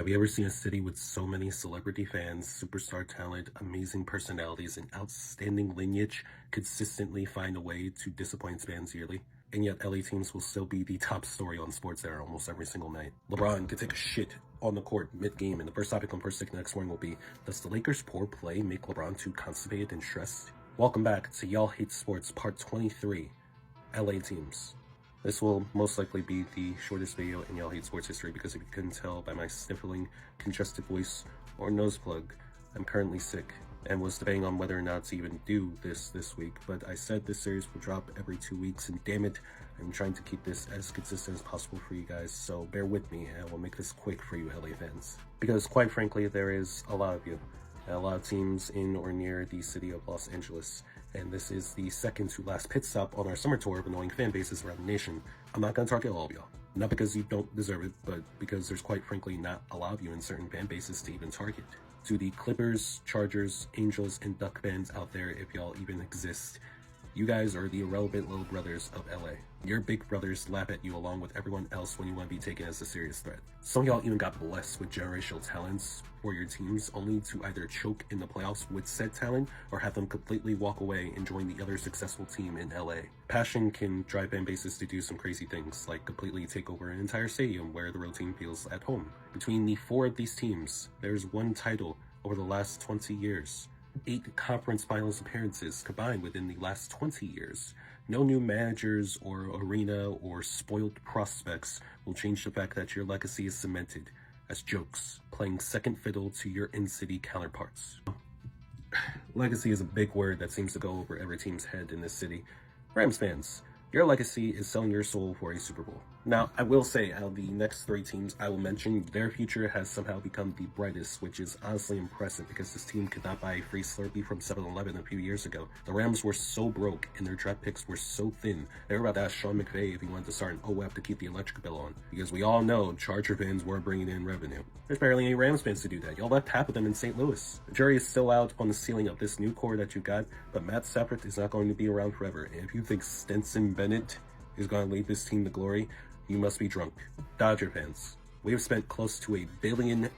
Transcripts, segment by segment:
Have you ever seen a city with so many celebrity fans, superstar talent, amazing personalities, and outstanding lineage consistently find a way to disappoint fans yearly? And yet LA teams will still be the top story on SportsCenter almost every single night. LeBron could take a shit on the court mid-game, and the first topic on First Take next morning will be, does the Lakers' poor play make LeBron too constipated and stressed? Welcome back to Y'all Hate Sports Part 23, LA Teams. This will most likely be the shortest video in Y'all Hate Sports history because if you couldn't tell by my sniffling, congested voice or nose plug, I'm currently sick and was debating on whether or not to even do this week, but I said this series will drop every 2 weeks, and damn it, I'm trying to keep this as consistent as possible for you guys, so bear with me and we'll make this quick for you LA fans. Because quite frankly, there is a lot of you, and a lot of teams in or near the city of Los Angeles, and this is the second to last pit stop on our summer tour of annoying fan bases around the nation. I'm not going to target all of y'all. Not because you don't deserve it, but because there's quite frankly not a lot of you in certain fan bases to even target. To the Clippers, Chargers, Angels, and Duck fans out there, if y'all even exist, you guys are the irrelevant little brothers of LA. Your big brothers laugh at you along with everyone else when you want to be taken as a serious threat. Some of y'all even got blessed with generational talents for your teams, only to either choke in the playoffs with said talent or have them completely walk away and join the other successful team in LA. Passion can drive fan bases to do some crazy things, like completely take over an entire stadium where the road team feels at home. Between the 4 of these teams, there's 1 title over the last 20 years. 8 conference finals appearances combined within the last 20 years. No new managers or arena or spoiled prospects will change the fact that your legacy is cemented as jokes, playing second fiddle to your in-city counterparts. Legacy is a big word that seems to go over every team's head in this city. Rams fans, your legacy is selling your soul for a Super Bowl. Now, I will say, out of the next 3 teams I will mention, their future has somehow become the brightest, which is honestly impressive because this team could not buy a free Slurpee from 7-Eleven a few years ago. The Rams were so broke and their draft picks were so thin, they were about to ask Sean McVay if he wanted to start an OF to keep the electric bill on. Because we all know Charger fans were bringing in revenue. There's barely any Rams fans to do that. Y'all left half of them in St. Louis. The jury is still out on the ceiling of this new core that you got, but Matt Stafford is not going to be around forever. And if you think Stetson Bennett is going to lead this team to glory, you must be drunk. Dodger fans, we have spent close to $1 billion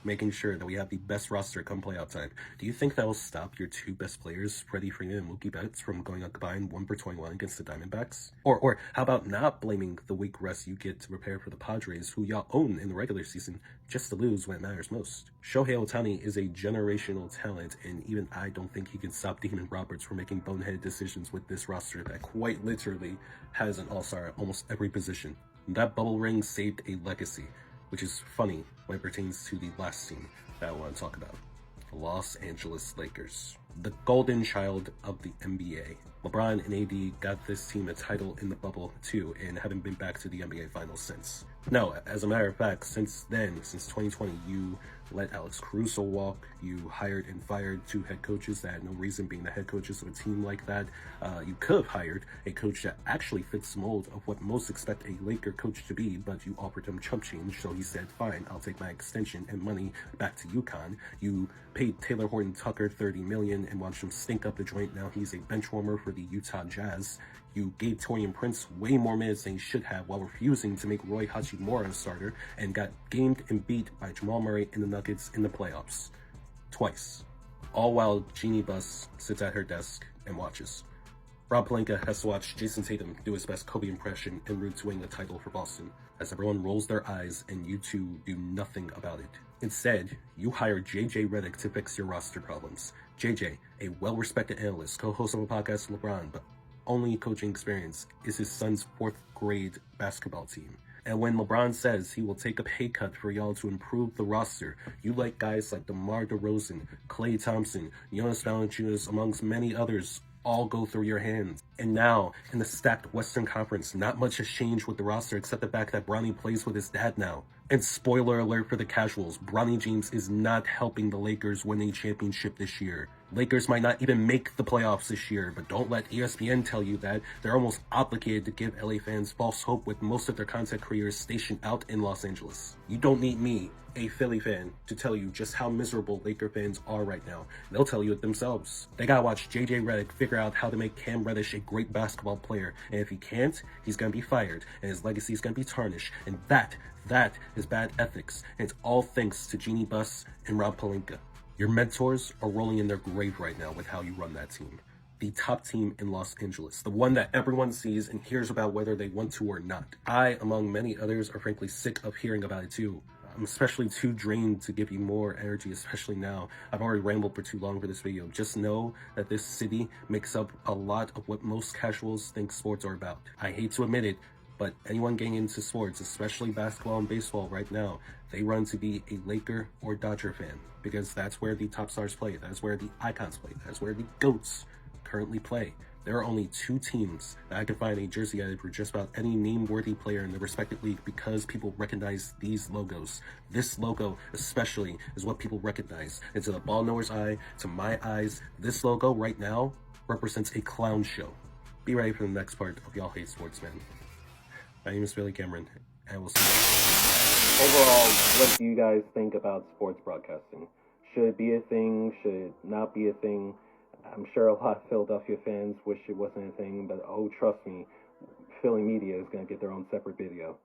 making sure that we have the best roster come playoff time. Do you think that will stop your 2 best players, Freddie Freeman and Mookie Betts, from going on combined 1 for 21 against the Diamondbacks? Or how about not blaming the weak rest you get to prepare for the Padres, who y'all own in the regular season, just to lose when it matters most? Shohei Ohtani is a generational talent, and even I don't think he can stop Damon Roberts from making boneheaded decisions with this roster that quite literally has an all-star at almost every position. That bubble ring saved a legacy, which is funny when it pertains to the last team that I want to talk about, the Los Angeles Lakers, the golden child of the NBA. LeBron and AD got this team a title in the bubble too, and haven't been back to the NBA Finals since. No, as a matter of fact, since then, since 2020, you let Alex Caruso walk, you hired and fired 2 head coaches that had no reason being the head coaches of a team like that. You could have hired a coach that actually fits the mold of what most expect a Laker coach to be, but you offered him chump change, so he said, fine, I'll take my extension and money back to UConn. You paid Taylor Horton Tucker $30 million and watched him stink up the joint. Now he's a bench warmer for the Utah Jazz. You gave Taurean Prince way more minutes than he should have while refusing to make Roy Hachimura a starter, and got gamed and beat by Jamal Murray and the Nuggets in the playoffs. Twice. All while Jeannie Buss sits at her desk and watches. Rob Pelinka has to watch Jason Tatum do his best Kobe impression en route to winning the title for Boston, as everyone rolls their eyes and you 2 do nothing about it. Instead, you hire JJ Redick to fix your roster problems. JJ, a well-respected analyst, co-host of a podcast with LeBron, but only coaching experience is his son's 4th grade basketball team. And when LeBron says he will take a pay cut for y'all to improve the roster, you let guys like DeMar DeRozan, Klay Thompson, Jonas Valanciunas, amongst many others, all go through your hands. And now, in the stacked Western Conference, not much has changed with the roster except the fact that Bronny plays with his dad now. And spoiler alert for the casuals, Bronny James is not helping the Lakers win a championship this year. Lakers might not even make the playoffs this year, but don't let ESPN tell you that. They're almost obligated to give LA fans false hope with most of their content creators stationed out in Los Angeles. You don't need me a Philly fan to tell you just how miserable Laker fans are right now. They'll tell you it themselves. They gotta watch JJ Redick figure out how to make Cam Reddish a great basketball player, and if he can't, he's gonna be fired, and his legacy is gonna be tarnished, and that is bad ethics, and it's all thanks to Jeannie Buss and Rob Pelinka. Your mentors are rolling in their grave right now with how you run that team. The top team in Los Angeles, the one that everyone sees and hears about whether they want to or not. I, among many others, are frankly sick of hearing about it too. I'm especially too drained to give you more energy, especially now. I've already rambled for too long for this video. Just know that this city makes up a lot of what most casuals think sports are about. I hate to admit it, but anyone getting into sports, especially basketball and baseball right now, they run to be a Laker or Dodger fan, because that's where the top stars play, that's where the icons play, that's where the GOATs currently play. There are only 2 teams that I can find a jersey added for just about any name-worthy player in the respective league because people recognize these logos. This logo especially is what people recognize. And to the ball knower's eye, to my eyes, this logo right now represents a clown show. Be ready for the next part of Y'all Hate Sports, man. My name is Billy Cameron, and we'll see you next time. Overall, what do you guys think about sports broadcasting? Should it be a thing? Should it not be a thing? I'm sure a lot of Philadelphia fans wish it wasn't a thing, but oh, trust me, Philly media is going to get their own separate video.